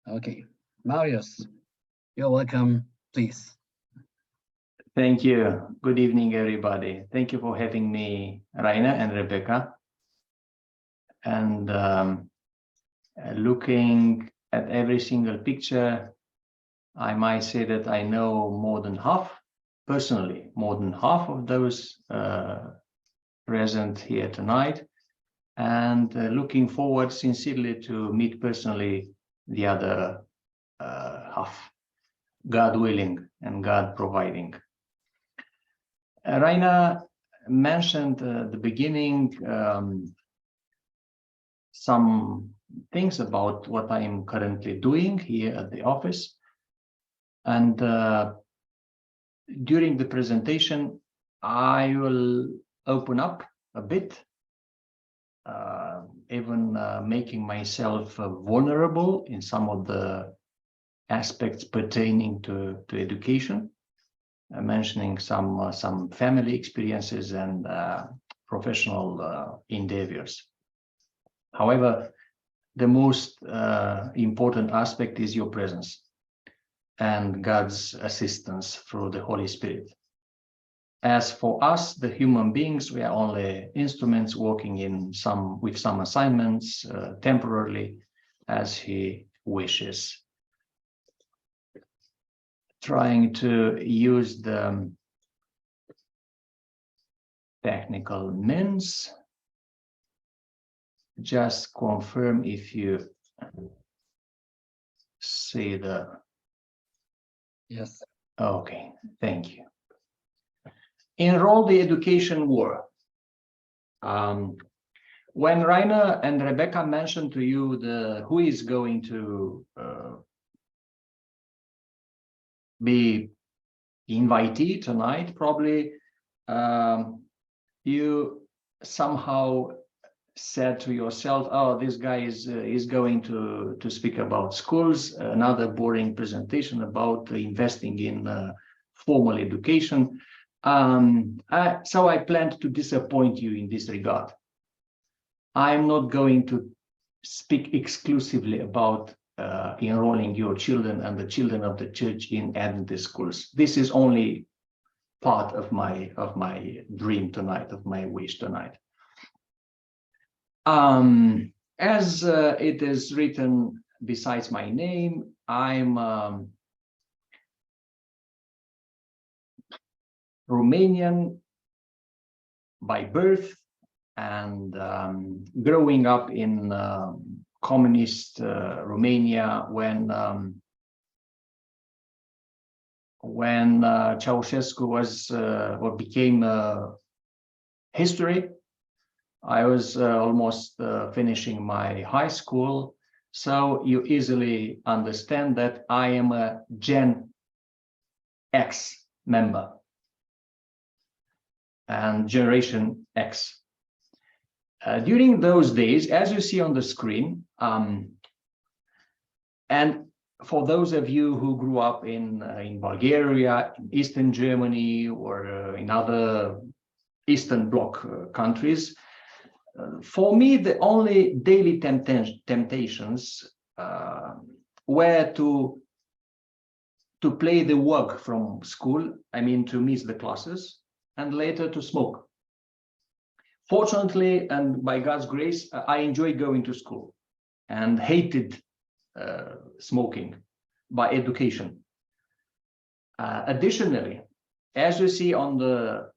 Okay, Marius, you're welcome, please. Thank you. Good evening, everybody. Thank you for having me, Raina and Rebecca. And looking at every single picture, I might say that I know more than half, personally, more than half of those present here tonight. And looking forward sincerely to meet personally the other half, God willing and God providing. Raina mentioned at the beginning some things about what I am currently doing here at the office. And during the presentation, I will open up a bit, even making myself vulnerable in some of the aspects pertaining to education. Mentioning some family experiences and professional endeavors. However, the most important aspect is your presence and God's assistance through the Holy Spirit. As for us, the human beings, we are only instruments working with some assignments temporarily as He wishes. Trying to use the technical means. Just confirm if you see the... Yes. Okay, thank you. Enroll the education war. When Raina and Rebecca mentioned to you who is going to be invitee tonight, probably you somehow said to yourself, oh, this guy is going to speak about schools, another boring presentation about investing in formal education. So I planned to disappoint you in this regard. I'm not going to speak exclusively about enrolling your children and the children of the church in Adventist schools. This is only part of my dream tonight, of my wish tonight. As it is written besides my name, I'm Romanian by birth and growing up in communist Romania when Ceausescu was or became history. I was almost finishing my high school, so you easily understand that I am a Gen X member and Generation X. During those days, as you see on the screen, and for those of you who grew up in Bulgaria, in Eastern Germany, or in other Eastern Bloc countries, for me, the only daily temptations were to play the work from school, I mean to miss the classes, and later to smoke. Fortunately, and by God's grace, I enjoyed going to school and hated smoking by education. Additionally, as you see on the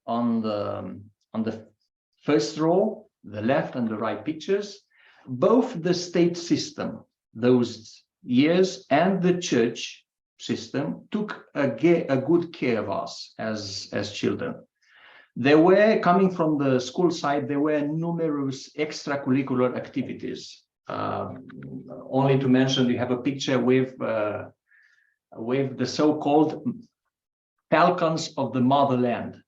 first row, the left and the right pictures, both the state system those years and the church system took a good care of us as children. There were, coming from the school side, there were numerous extracurricular activities. Only to mention, you have a picture with the so-called Falcons of the Motherland,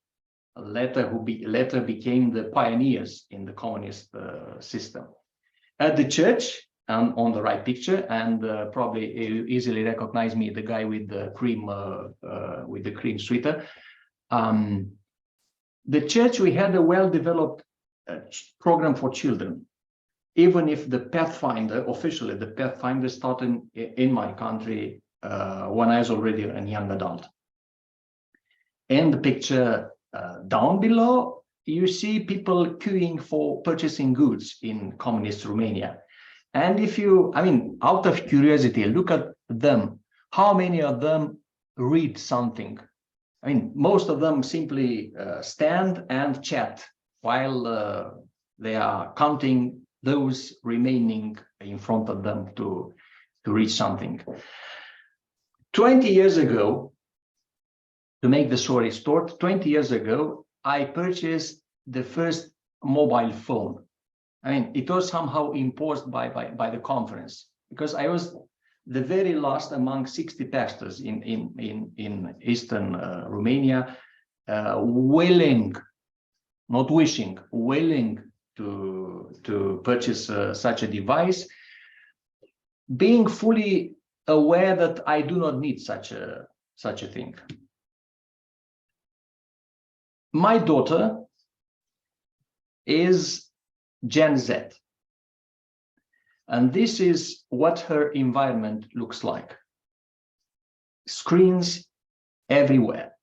later became the pioneers in the communist system. At the church, on the right picture, and probably you easily recognize me, the guy with the cream sweater. The church, we had a well-developed program for children. even if the Pathfinder, officially the Pathfinder started in my country when I was already a young adult. In the picture down below, you see people queuing for purchasing goods in communist Romania. And if you, I mean, out of curiosity, look at them. How many of them read something? I mean, most of them simply stand and chat while they are counting those remaining in front of them to read something. 20 years ago, to make the story short, 20 years ago, I purchased the first mobile phone. I mean, it was somehow imposed by the conference, because I was the very last among 60 pastors in Eastern Romania, willing, not wishing, willing to purchase such a device, being fully aware that I do not need such a thing. My daughter is Gen Z, and this is what her environment looks like. Screens everywhere,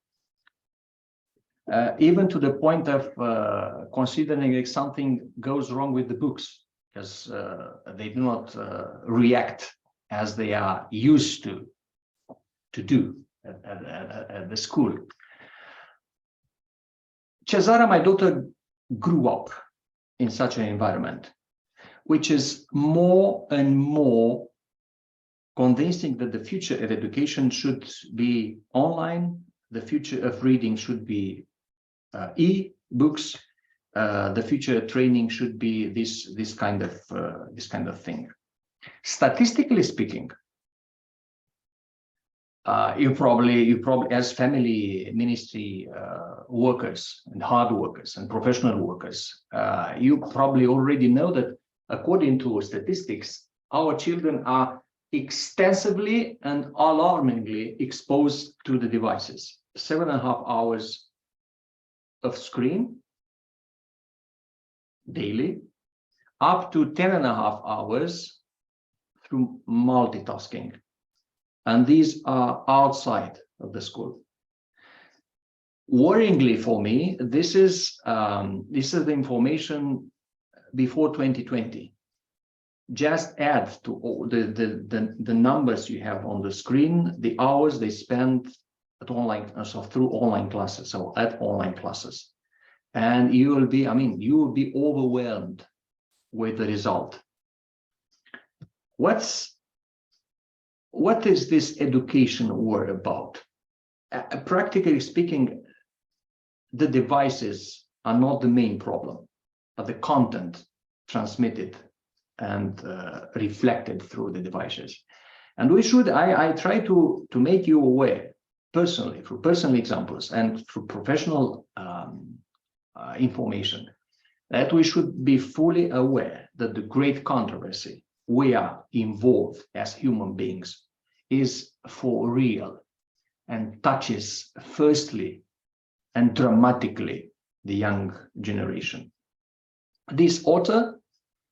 even to the point of considering if something goes wrong with the books, because they do not react as they are used to do at the school. Cezara, my daughter, grew up in such an environment, which is more and more convincing that the future of education should be online, the future of reading should be e-books, the future training should be this kind of thing. Statistically speaking, you probably as family ministry workers and hard workers and professional workers, you probably already know that according to statistics, our children are extensively and alarmingly exposed to the devices. 7.5 hours of screen daily, up to 10.5 hours through multitasking. And these are outside of the school. Worryingly for me, this is the information before 2020. Just add to all the numbers you have on the screen, the hours they spend at online, so through online classes, so at online classes, and you will be, I mean, you will be overwhelmed with the result. What is this education war about? Practically speaking, the devices are not the main problem, but the content transmitted and reflected through the devices. And we should, I try to make you aware personally, through personal examples and through professional information, that we should be fully aware that the great controversy we are involved as human beings is for real and touches firstly and dramatically the young generation. This author,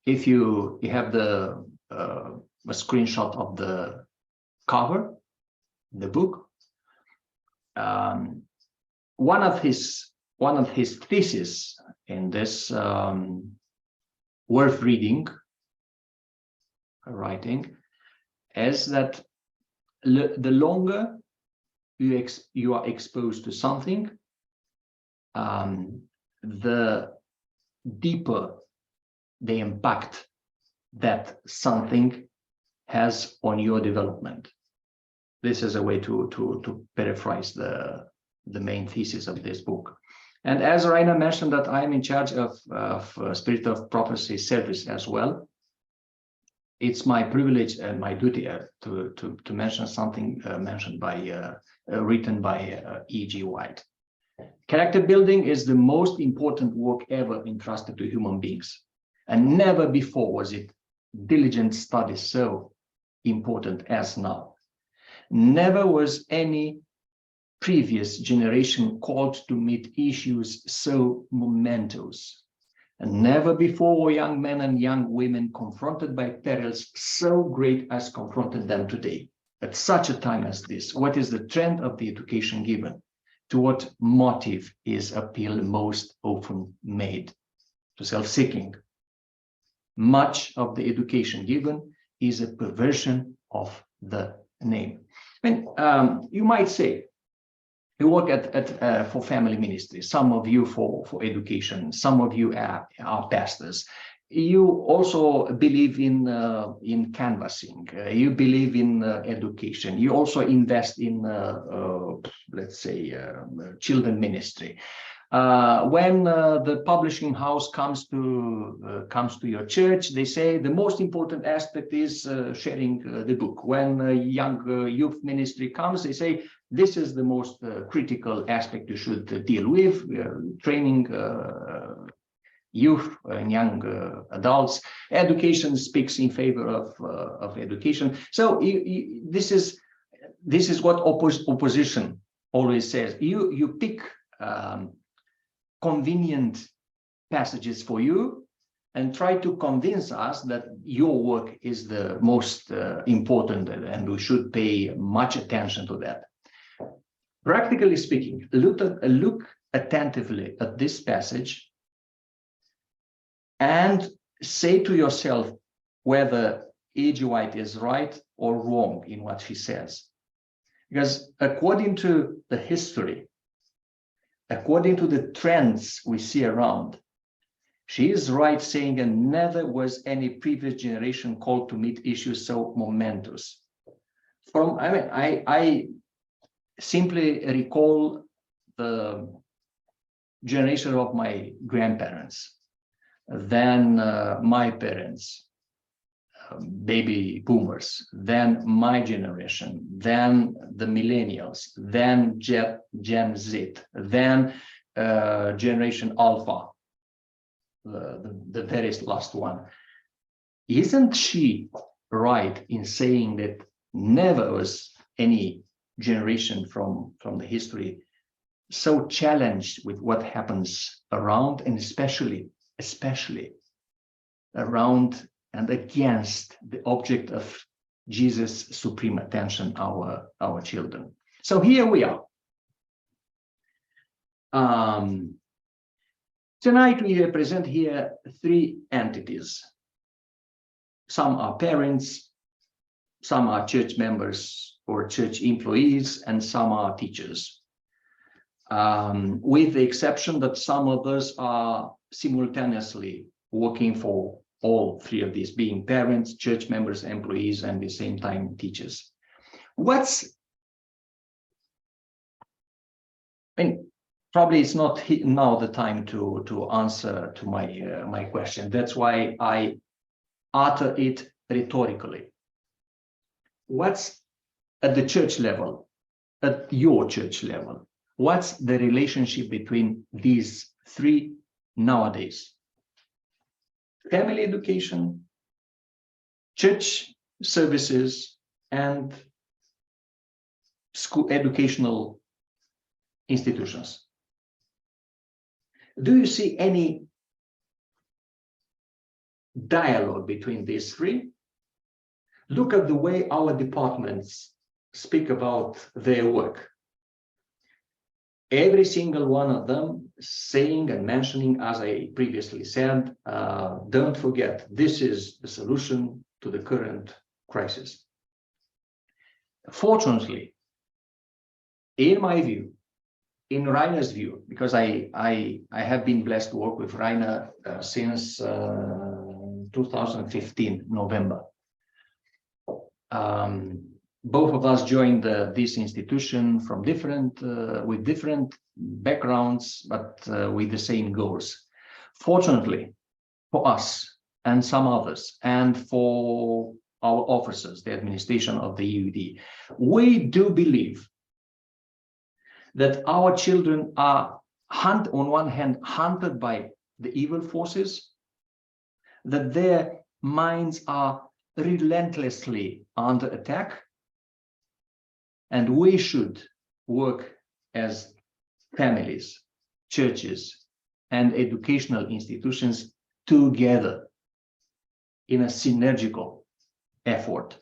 if you have a screenshot of the cover, the book, one of his theses in this worth reading writing is that the longer you are exposed to something, the deeper the impact that something has on your development. This is a way to paraphrase the main thesis of this book. And as Rainer mentioned, that I am in charge of Spirit of Prophecy service as well. It's my privilege and my duty to mention something mentioned by written by E.G. White. Character building is the most important work ever entrusted to human beings, and never before was it diligent study so important as now. Never was any previous generation called to meet issues so momentous, And never before were young men and young women confronted by perils so great as confronted them today. At such a time as this, what is the trend of the education given? To what motive is appeal most often made? To self-seeking. Much of the education given is a perversion of the name. You might say, you work for family ministry, some of you for education, some of you are pastors. You also believe in canvassing, you believe in education, you also invest in, let's say, children ministry. When the publishing house comes to your church, they say the most important aspect is sharing the book. When a young youth ministry comes, they say this is the most critical aspect you should deal with, training youth and young adults. Education speaks in favor of education. So this is what opposition always says. You pick convenient passages for you and try to convince us that your work is the most important and we should pay much attention to that. Practically speaking, look attentively at this passage and say to yourself whether A.G. White is right or wrong in what she says. Because according to the history, according to the trends we see around, she is right saying that never was any previous generation called to meet issues so momentous. I simply recall the generation of my grandparents, then my parents, baby boomers, then my generation, then the millennials, then Gen Z, then Generation Alpha, the very last one. Isn't she right in saying that never was any generation from the history so challenged with what happens around, and especially around and against the object of Jesus' supreme attention, our children. So here we are. Tonight we represent here three entities. Some are parents, some are church members or church employees, and some are teachers. With the exception that some of us are simultaneously working for all three of these, being parents, church members, employees, and at the same time teachers. Probably it's not now the time to answer to my question. That's why I utter it rhetorically. What's at the church level, at your church level? What's the relationship between these three nowadays? Family education, church services, and school educational institutions. Do you see any dialogue between these three? Look at the way our departments speak about their work. Every single one of them saying and mentioning, as I previously said, don't forget, this is the solution to the current crisis. Fortunately, in my view, in Rainer's view, because I have been blessed to work with Rainer since 2015, November. Both of us joined this institution from with different backgrounds, but with the same goals. Fortunately for us and some others, and for our officers, the administration of the EUD, we do believe that our children are on one hand hunted by the evil forces, that their minds are relentlessly under attack, and we should work as families, churches, and educational institutions together in a synergical effort.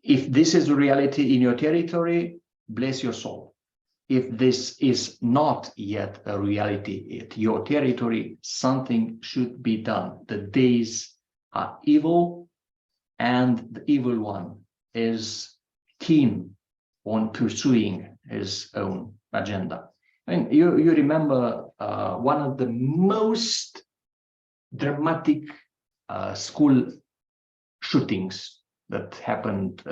If this is a reality in your territory, bless your soul. If this is not yet a reality at your territory, something should be done. The days are evil, and the evil one is keen on pursuing his own agenda. And you remember one of the most dramatic school shootings that happened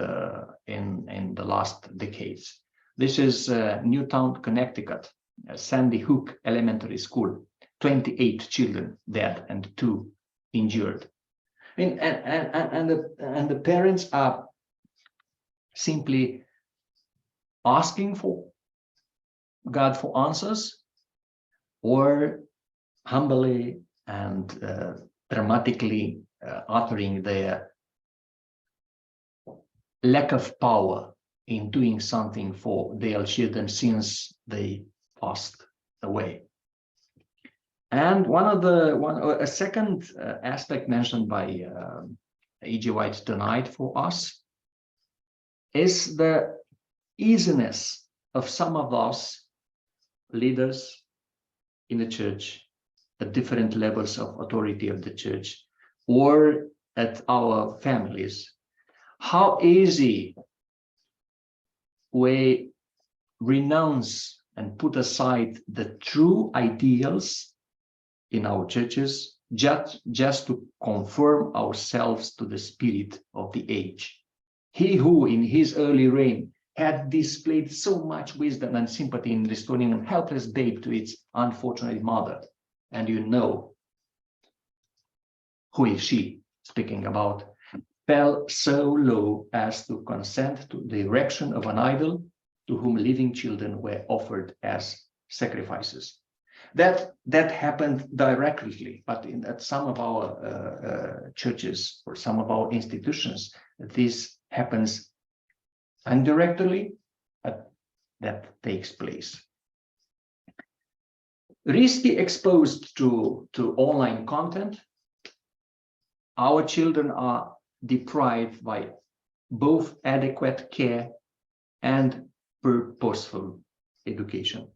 in the last decades. This is Newtown, Connecticut, Sandy Hook Elementary School. 28 children dead and 2 injured. And the parents are simply asking for God for answers, or humbly and dramatically uttering their lack of power in doing something for their children since they passed away. And a second aspect mentioned by E.G. White tonight for us is the easiness of some of us leaders in the church at different levels of authority of the church or at our families. How easy we renounce and put aside the true ideals in our churches just to conform ourselves to the spirit of the age. He who in his early reign had displayed so much wisdom and sympathy in restoring a helpless babe to its unfortunate mother, and you know who is she speaking about, fell so low as to consent to the erection of an idol to whom living children were offered as sacrifices. That happened directly, but at some of our churches or some of our institutions, this happens indirectly, but that takes place. Risky exposed to online content, our children are deprived by both adequate care and purposeful education.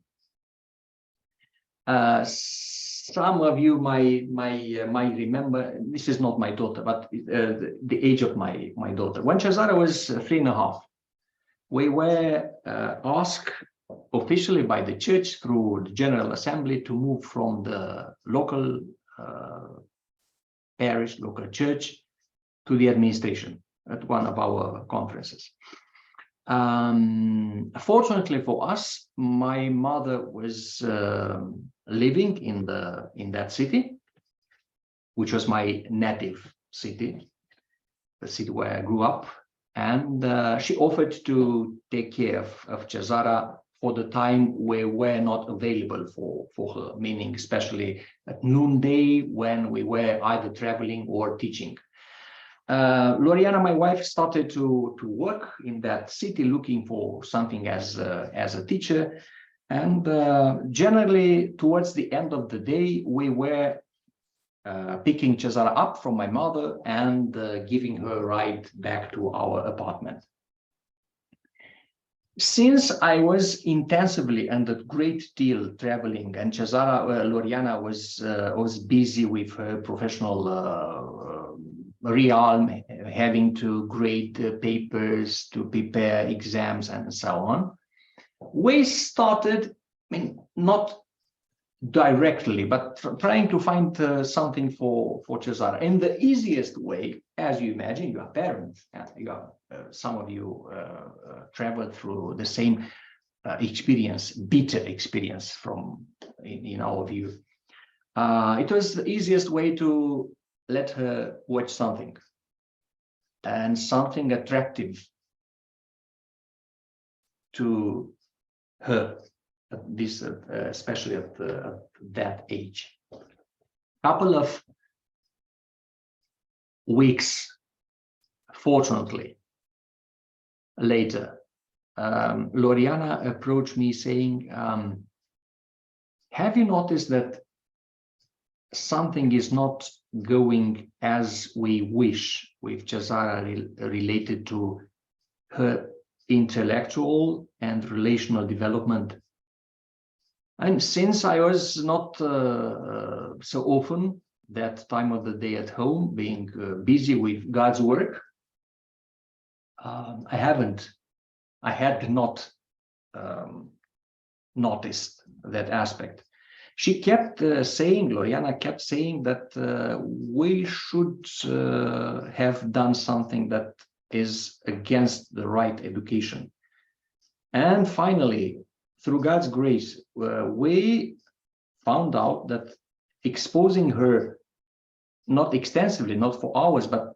Some of you might remember, this is not my daughter, but the age of my daughter. When Cezara was 3.5, we were asked officially by the church through the General Assembly to move from the local parish, local church, to the administration at one of our conferences. Fortunately for us, my mother was living in that city, which was my native city, the city where I grew up, and she offered to take care of Cezara for the time we were not available for her, meaning especially at noonday when we were either traveling or teaching. Loriana, my wife, started to work in that city looking for something as a teacher, and generally towards the end of the day we were picking Cezara up from my mother and giving her a ride back to our apartment. Since I was intensively and a great deal traveling, and Loriana was busy with her professional realm, having to grade papers, to prepare exams, and so on, we started, not directly, but trying to find something for Cezara. And the easiest way, as you imagine, you are parents, some of you traveled through the same experience, bitter experience from in our view. It was the easiest way to let her watch something, and something attractive to her, especially at that age. Couple of weeks, fortunately, later, Loriana approached me saying, have you noticed that something is not going as we wish with Cesara related to her intellectual and relational development. And since I was not so often that time of the day at home, being busy with God's work, I had not noticed that aspect. She kept saying, Gloriana kept saying that we should have done something that is against the right education. And finally, through God's grace, we found out that exposing her, not extensively, not for hours, but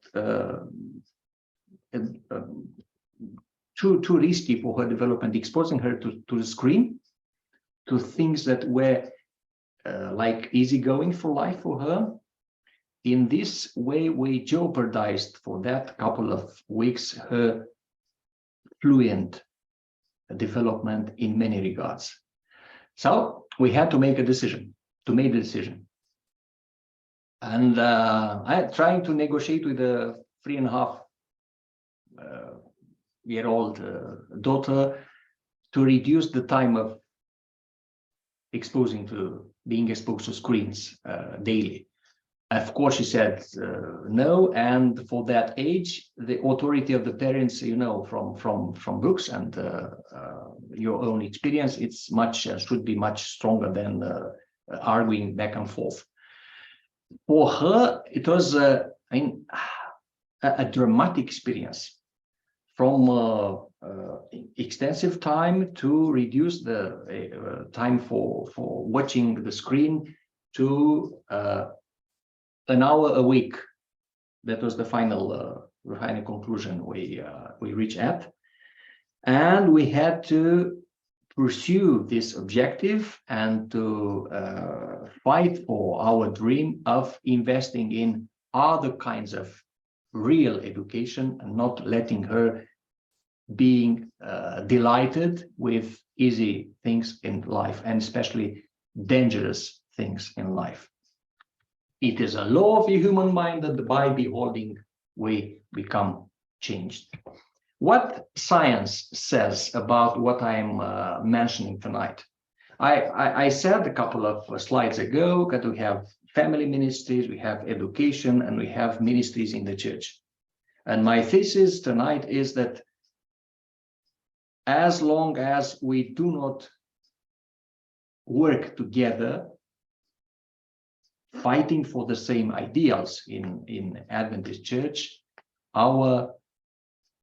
too risky for her development, exposing her to the screen, to things that were like easygoing for life for her. In this way, we jeopardized for that couple of weeks her fluent development in many regards. So we had to make a decision, make the decision. And I trying to negotiate with a 3.5-year-old daughter to reduce the time of being exposed to screens daily. Of course, she said no, and for that age, the authority of the parents, you know, from books and your own experience, it's should be much stronger than arguing back and forth. For her, it was a dramatic experience, from extensive time to reduce the time for watching the screen to an hour a week. That was the final conclusion we reached at, and we had to pursue this objective and to fight for our dream of investing in other kinds of real education and not letting her being delighted with easy things in life, and especially dangerous things in life. It is a law of the human mind that by beholding we become changed. What science says about what I'm mentioning tonight? I said a couple of slides ago that we have family ministries, we have education, and we have ministries in the church. And my thesis tonight is that as long as we do not work together, fighting for the same ideals in Adventist Church, our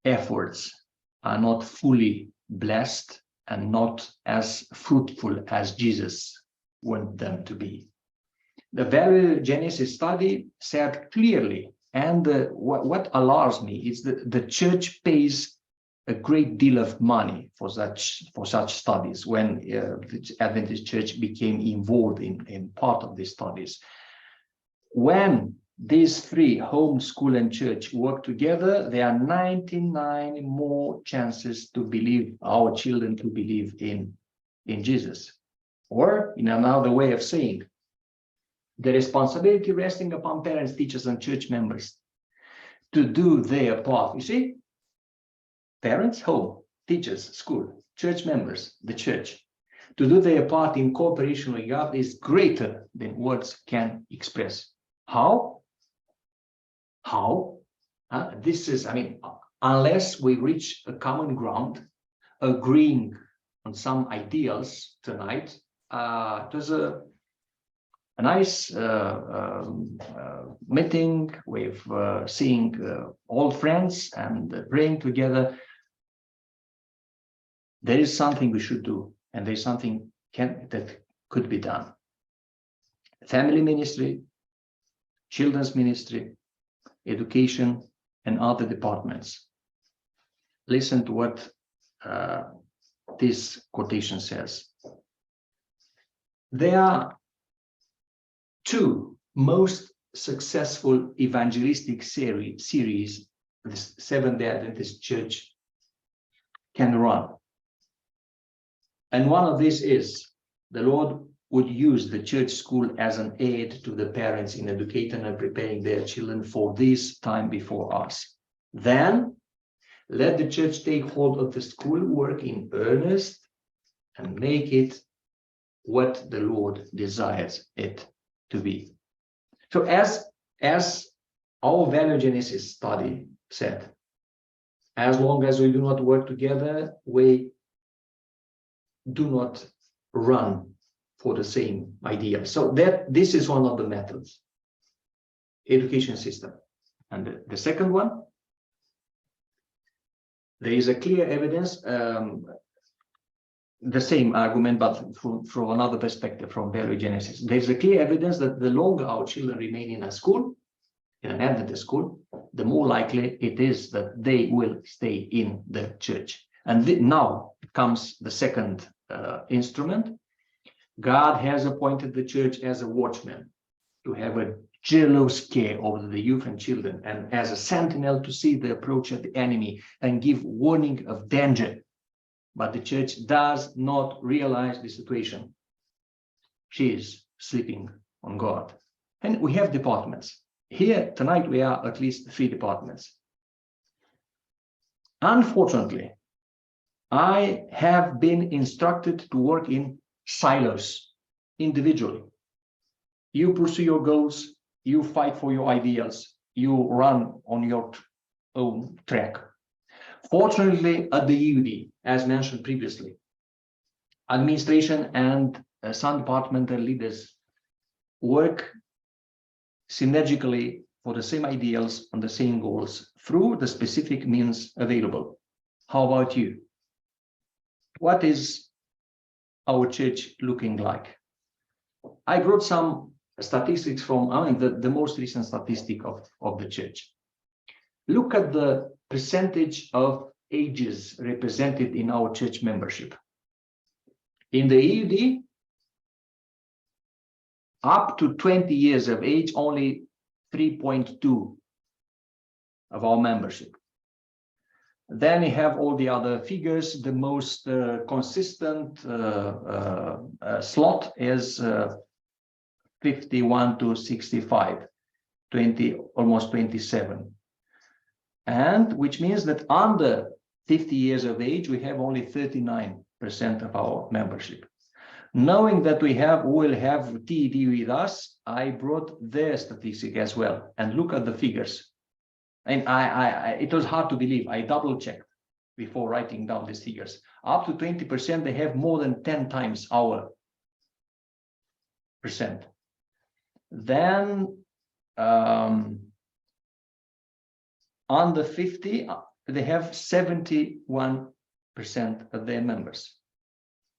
efforts are not fully blessed and not as fruitful as Jesus wanted them to be. The very Genesis study said clearly, and what alarms me is that the church pays a great deal of money for such studies when the Adventist Church became involved in part of these studies. When these three, home, school, and church, work together, there are 99 more chances to believe, our children to believe in Jesus. Or in another way of saying, the responsibility resting upon parents, teachers, and church members to do their part. You see, parents, home, teachers, school, church members, the church, to do their part in cooperation with God is greater than words can express. How? This is, unless we reach a common ground, agreeing on some ideals tonight. It was a nice meeting with seeing old friends and praying together. There is something we should do, and there's something that could be done. Family ministry, children's ministry, education, and other departments. Listen to what this quotation says. There are two most successful evangelistic series the Seventh-day Adventist Church can run. And one of these is, the Lord would use the church school as an aid to the parents in educating and preparing their children for this time before us. Then let the church take hold of the school work in earnest and make it what the Lord desires it to be. So as our value genesis study said, as long as we do not work together, we do not run for the same idea. So this is one of the methods, education system. And the second one, there is a clear evidence, the same argument, but from another perspective, from value genesis. There's a clear evidence that the longer our children remain in a school, in an Adventist school, the more likely it is that they will stay in the church. And now comes the second instrument. God has appointed the church as a watchman to have a jealous care over the youth and children, and as a sentinel to see the approach of the enemy and give warning of danger. But the church does not realize the situation. She is sleeping on God. And we have departments. Here tonight we are at least 3 departments. Unfortunately, I have been instructed to work in silos, individually. You pursue your goals, you fight for your ideals, you run on your own track. Fortunately, at the EUD, as mentioned previously, administration and some departmental leaders work synergically for the same ideals and the same goals through the specific means available. How about you? What is our church looking like? I brought some statistics from the most recent statistic of the church. Look at the percentage of ages represented in our church membership. In the EUD, up to 20 years of age, only 3.2 of our membership. Then you have all the other figures. The most consistent slot is 51 to 65, 20, almost 27. And which means that under 50 years of age, we have only 39% of our membership. Knowing that we will have TED with us, I brought their statistic as well, and look at the figures. And it was hard to believe. I double checked before writing down these figures. Up to 20%, they have more than 10 times our percent. Then under 50, they have 71% of their members.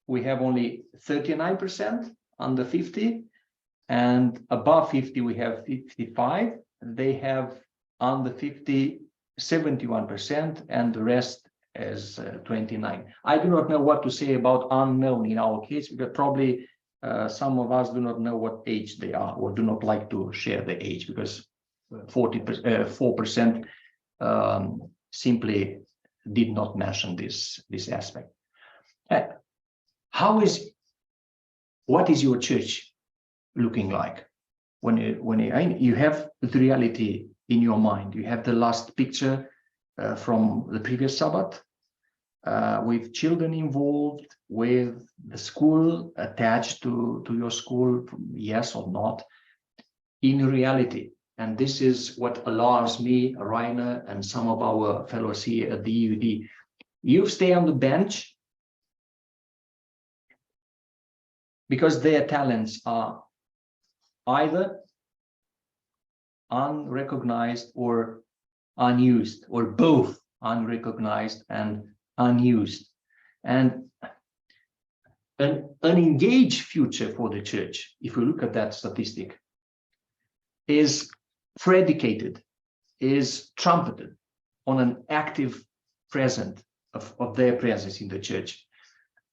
We have only 39% under 50, and above 50 we have 55. They have under 50 71%, and the rest is 29. I do not know what to say about unknown in our case, because probably some of us do not know what age they are, or do not like to share the age, because 4% simply did not mention this aspect. What is your church looking like? When you have the reality in your mind, you have the last picture from the previous Sabbath, with children involved, with the school attached to your school, yes or not, in reality. And this is what allows me, Rainer, and some of our fellows here at the EUD. You stay on the bench because their talents are either unrecognized or unused, or both unrecognized and unused. And an engaged future for the church, if we look at that statistic, is predicated, is trumpeted on an active present of their presence in the church.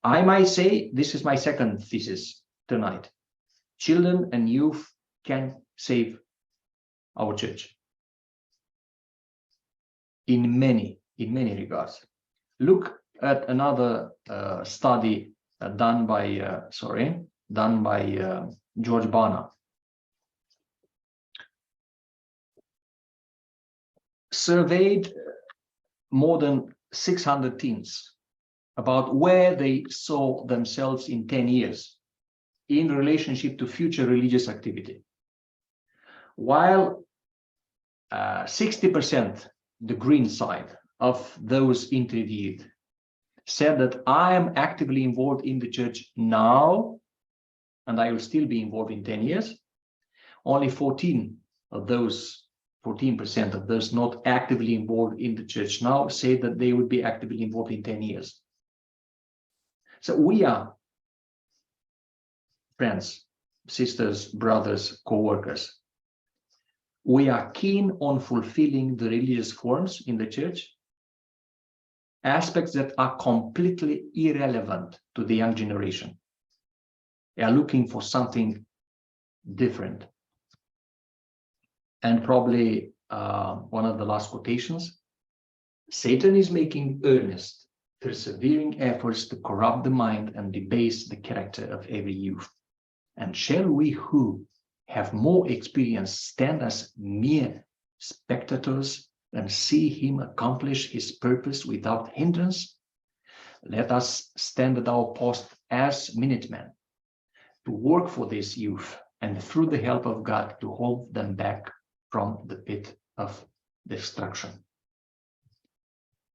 I might say, this is my second thesis tonight: children and youth can save our church in many regards. Look at another study done by done by George Barna. Surveyed more than 600 teens about where they saw themselves in 10 years in relationship to future religious activity. While 60%, the green side of those interviewed, said that I am actively involved in the church now, and I will still be involved in 10 years. Only 14% of those not actively involved in the church now say that they would be actively involved in 10 years. So we are, friends, sisters, brothers, co-workers, we are keen on fulfilling the religious forms in the church, aspects that are completely irrelevant to the young generation. They are looking for something different. And probably one of the last quotations, Satan is making earnest, persevering efforts to corrupt the mind and debase the character of every youth. And shall we who have more experience stand as mere spectators and see him accomplish his purpose without hindrance? Let us stand at our post as Minutemen to work for this youth and through the help of God to hold them back from the pit of destruction.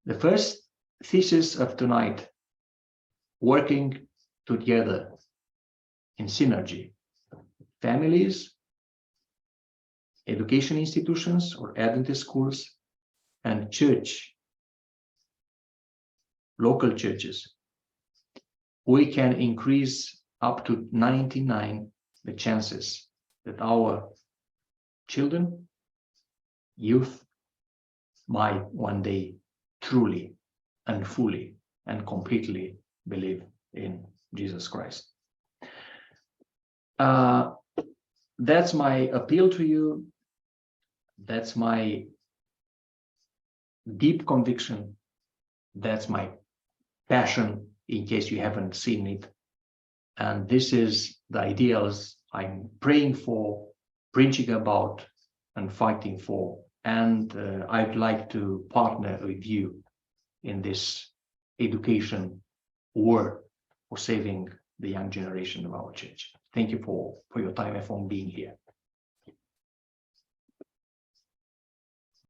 The first thesis of tonight, working together in synergy, families, education institutions or Adventist schools, and church, local churches. We can increase up to 99 the chances that our children, youth, might one day truly and fully and completely believe in Jesus Christ. That's my appeal to you. That's my deep conviction. That's my passion, in case you haven't seen it. And this is the ideals I'm praying for, preaching about, and fighting for. And I'd like to partner with you in this education war for saving the young generation of our church. Thank you for your time and for being here.